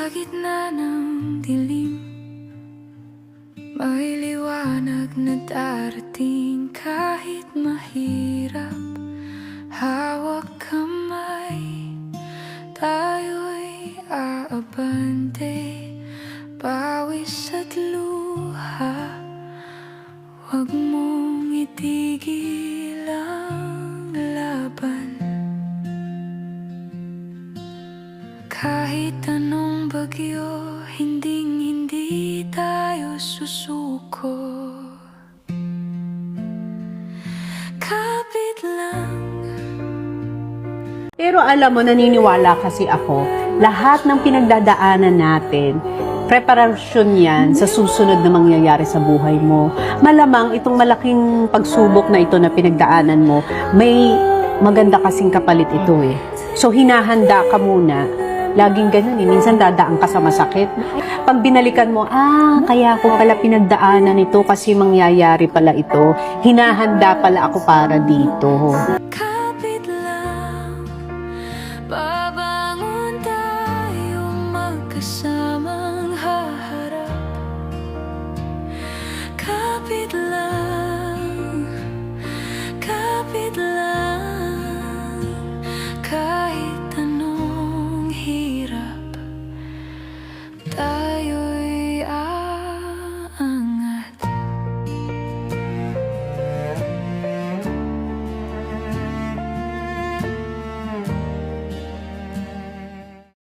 Sa gitna ng dilim, may liwanag na darating kahit mahirap. Hawak kamay, tayo'y aabante. Pawis at luha, huwag mong itigil ang laban. Kahit anong bagyo, hinding-hindi tayo susuko. Kapit lang. Pero alam mo, naniniwala kasi ako, lahat ng pinagdadaanan natin, preparasyon yan sa susunod na mangyayari sa buhay mo. Malamang itong malaking pagsubok na ito na pinagdaanan mo, may maganda kasing kapalit ito eh. So hinahanda ka muna. Laging ganun eh, minsan dadaan ka sa masakit. Pag binalikan mo, kaya ako pala pinagdaanan ito kasi mangyayari pala ito. Hinahanda pala ako para dito. Kapit lang, babangon tayong magkasama.